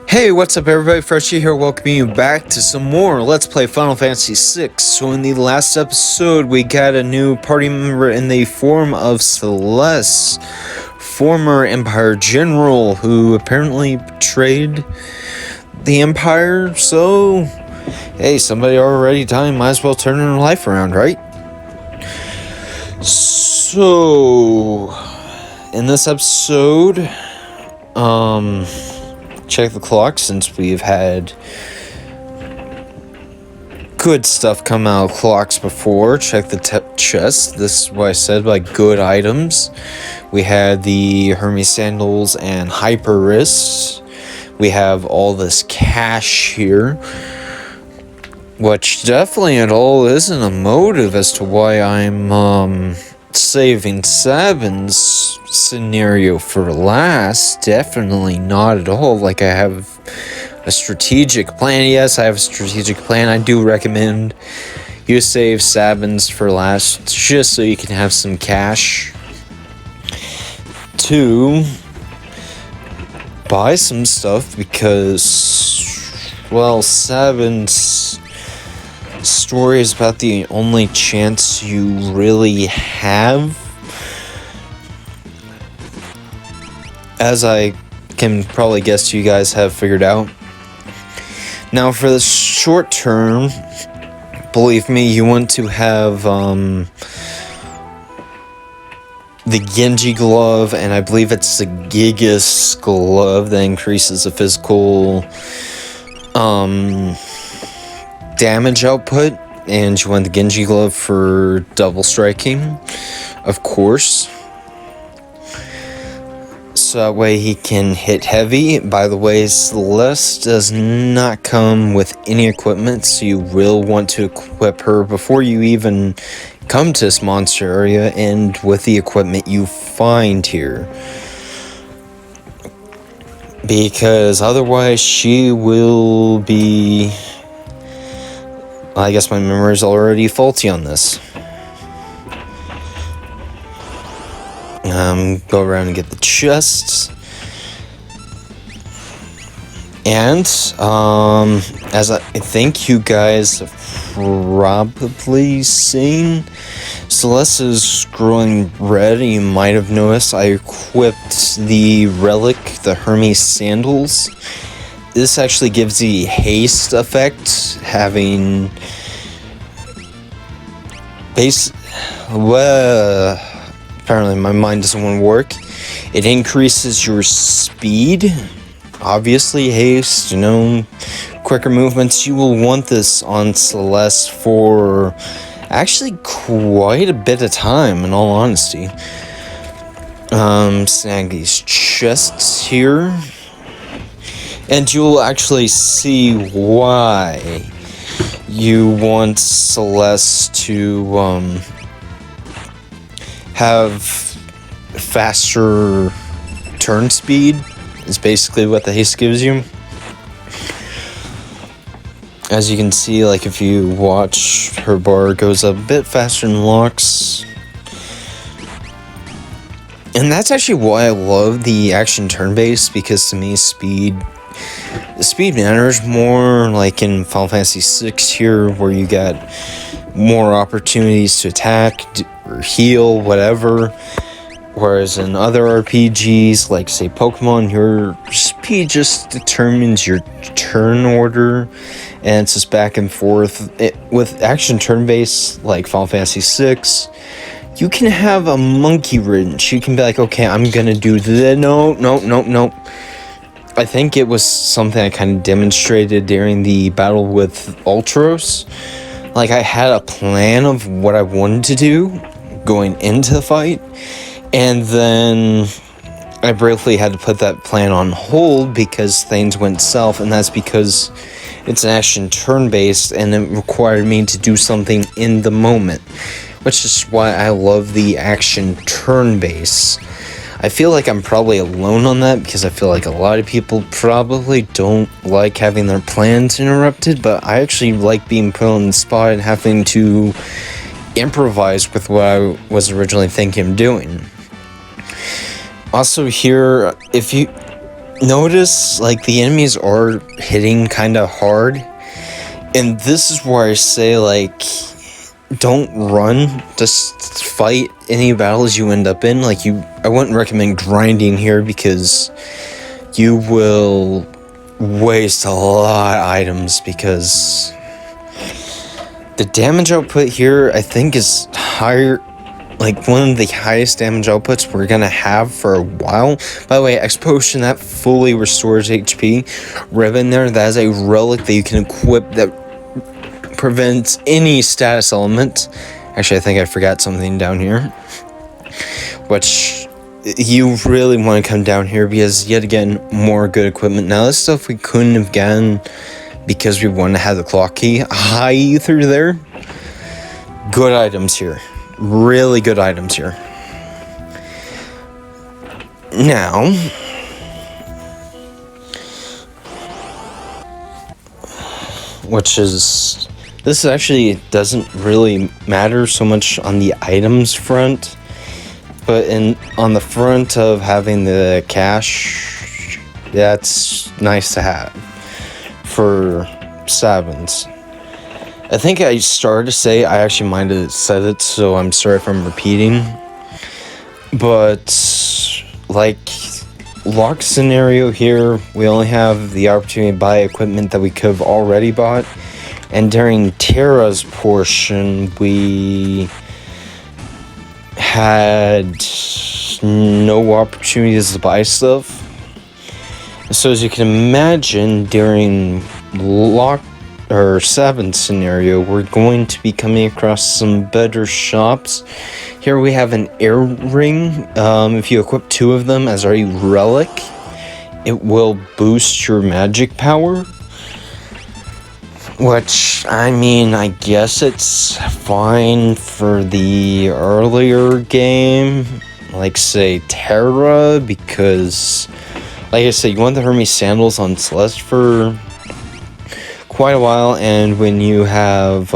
Hey, what's up everybody, Freshie here, welcoming you back to some more Let's Play Final Fantasy VI. So in the last episode, we got a new party member in the form of Celes, former Empire General, who apparently betrayed the Empire, so hey, somebody already dying, might as well turn her life around, right? So, in this episode, check the clock since we've had good stuff come out of clocks before. Check the chest. This is what I said by good items. We had the Hermes sandals and hyper wrists. We have all this cash here, which definitely at all isn't a motive as to why I'm saving Sabin's scenario for last. Definitely not at all. Like, I have a strategic plan. Yes, I have a strategic plan. I do recommend you save Sabin's for last, just so you can have some cash to buy some stuff, because, well, Sabin's story is about the only chance you really have, as I can probably guess you guys have figured out. Now, for the short term, believe me, you want to have the Genji glove, and I believe it's the Gigas glove that increases the physical damage output, and you want the Genji glove for double striking, of course, so that way he can hit heavy. By the way, Celes does not come with any equipment, so you will want to equip her before you even come to this monster area, and with the equipment you find here, because otherwise she will be, I guess my memory is already faulty on this. Go around and get the chests. And, as I think you guys have probably seen, Celes is growing red, and you might have noticed I equipped the relic, the Hermes sandals. This actually gives the haste effect, having apparently my mind doesn't want to work. It increases your speed. Obviously, haste, quicker movements. You will want this on Celes for actually quite a bit of time, in all honesty. Snag these chests here, and you'll actually see why you want Celes to have faster turn speed. Is basically what the haste gives you. As you can see, like, if you watch, her bar goes up a bit faster than Locke's. And that's actually why I love the action turn-based, because to me, speed matters more, like in Final Fantasy VI here, where you got more opportunities to attack or heal, whatever. Whereas in other RPGs, like say Pokemon, your speed just determines your turn order, and it's just back and forth. With action turn-based, like Final Fantasy VI, you can have a monkey wrench. You can be like, okay, I'm gonna do this. No. I think it was something I kind of demonstrated during the battle with Ultros. Like, I had a plan of what I wanted to do going into the fight, and then I briefly had to put that plan on hold because things went south, and that's because it's an action turn-based, and it required me to do something in the moment, which is why I love the action turn-based. I feel like I'm probably alone on that, because I feel like a lot of people probably don't like having their plans interrupted, but I actually like being put on the spot and having to improvise with what I was originally thinking of doing. Also here, if you notice like the enemies are hitting kind of hard, and this is where I say like don't run, just fight any battles you end up in. Like I wouldn't recommend grinding here because you will waste a lot of items, because the damage output here I think is higher, like one of the highest damage outputs we're gonna have for a while. By the way, X Potion, that fully restores HP. Ribbon there, that is a relic that you can equip that prevents any status element. Actually, I think I forgot something down here, which you really want to come down here because yet again, more good equipment. Now this stuff we couldn't have gotten because we wanted to have the clock key. High ether there. Good items here. Really good items here. Now, this actually doesn't really matter so much on the items front, but on the front of having the cash, that's nice to have for Sabins. I think I started to say, I actually might have said it, so I'm sorry if I'm repeating. But, like, lock scenario here, we only have the opportunity to buy equipment that we could have already bought. And during Terra's portion, we had no opportunities to buy stuff. So as you can imagine, during lock or 7 scenario, we're going to be coming across some better shops. Here we have an air ring. If you equip 2 of them as a relic, it will boost your magic power. Which, I mean, I guess it's fine for the earlier game, like say Terra, because like I said, you want the Hermes sandals on Celeste for quite a while, and when you have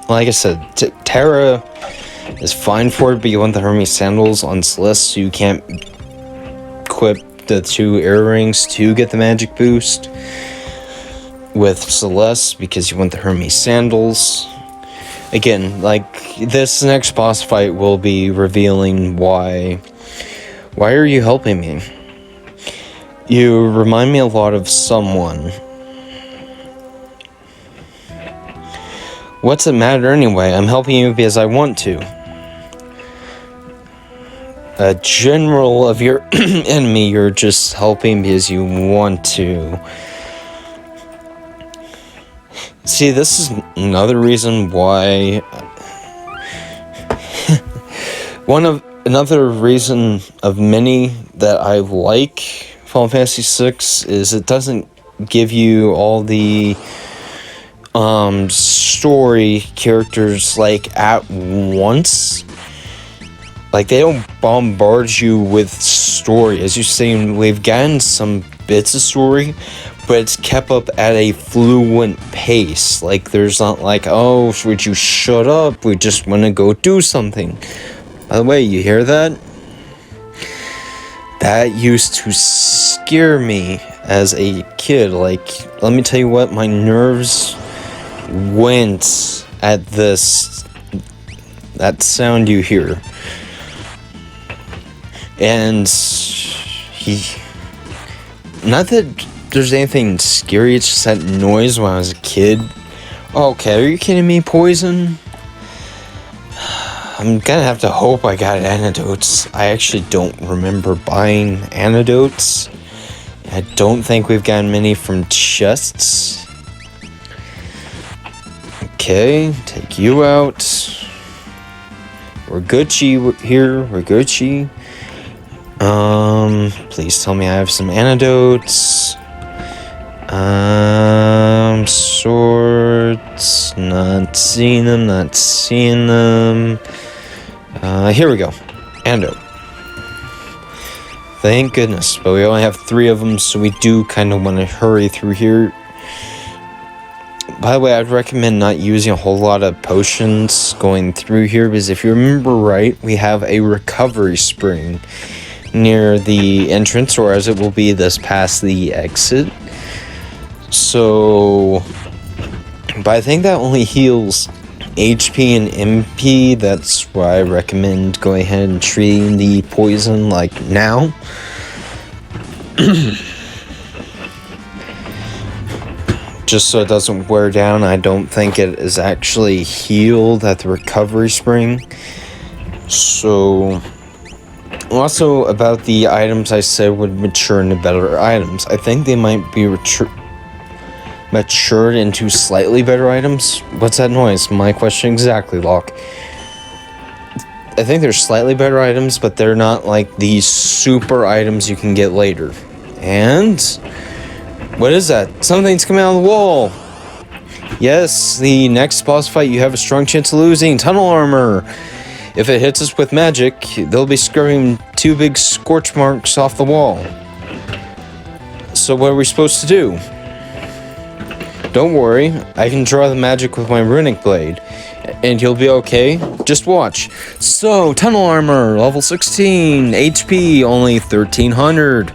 like I said, Terra is fine for it, but you want the Hermes sandals on Celeste, so you can't equip the 2 earrings to get the magic boost with Celeste because you want the Hermes sandals. Again, like, this next boss fight will be revealing why are you helping me? You remind me a lot of someone. What's it matter anyway? I'm helping you because I want to. A general of your enemy, you're just helping because you want to. See, this is another reason why another reason of many that I like Final Fantasy VI is it doesn't give you all the story characters like at once. Like, they don't bombard you with story. As you're saying, we've gotten some bits of story, but it's kept up at a fluent pace. Like, there's not like, oh, would you shut up? We just want to go do something. By the way, you hear that? That used to scare me as a kid. Like, let me tell you what, my nerves went at that sound you hear. And not that there's anything scary, it's just that noise when I was a kid. Okay, are you kidding me, Poison? I'm gonna have to hope I got antidotes. I actually don't remember buying antidotes. I don't think we've gotten many from chests. Okay, take you out. We're Gucci here, we're Gucci. Please tell me I have some antidotes. Swords, not seeing them. Here we go. Antidote. Thank goodness, but we only have 3 of them, so we do kind of want to hurry through here. By the way, I'd recommend not using a whole lot of potions going through here, because if you remember right, we have a recovery spring near the entrance, or as it will be this past the exit. So, but I think that only heals HP and MP. That's why I recommend going ahead and treating the poison like now. Just so it doesn't wear down. I don't think it is actually healed at the recovery spring. So, also about the items I said would mature into better items. I think they might be matured into slightly better items. What's that noise? My question exactly, Locke. I think they're slightly better items, but they're not like these super items you can get later. And what is that? Something's coming out of the wall. Yes, the next boss fight you have a strong chance of losing. Tunnel armor. If it hits us with magic, they'll be scrubbing 2 big scorch marks off the wall. So what are we supposed to do? Don't worry, I can draw the magic with my runic blade, and you'll be okay. Just watch. So, tunnel armor, level 16, HP only 1300,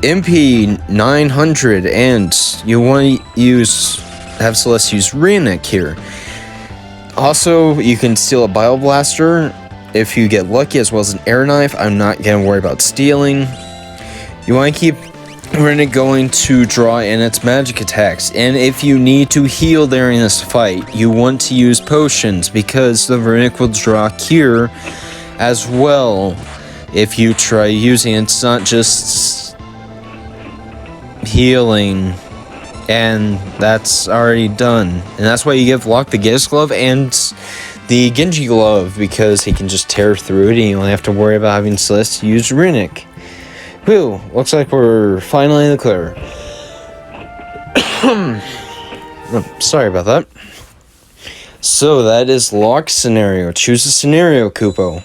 MP 900, and you want to have Celeste use runic here. Also, you can steal a bioblaster if you get lucky, as well as an air knife. I'm not gonna worry about stealing. You want to keep runic going to draw in its magic attacks, and if you need to heal during this fight, you want to use potions, because the runic will draw cure as well if you try using it. It's not just healing, and that's already done. And that's why you give Locke the Geas glove and the Genji glove, because he can just tear through it and you only have to worry about having Celeste use runic. Whew, looks like we're finally in the clear. Oh, sorry about that. So that is Locke's scenario. Choose a scenario, Kupo.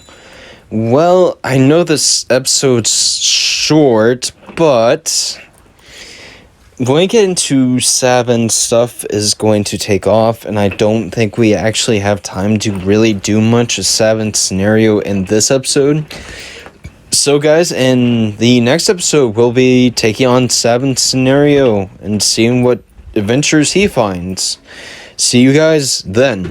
Well, I know this episode's short, but when we get into Sabin, stuff is going to take off, and I don't think we actually have time to really do much of Sabin's scenario in this episode. So guys, in the next episode, we'll be taking on Sabin's scenario and seeing what adventures he finds. See you guys then.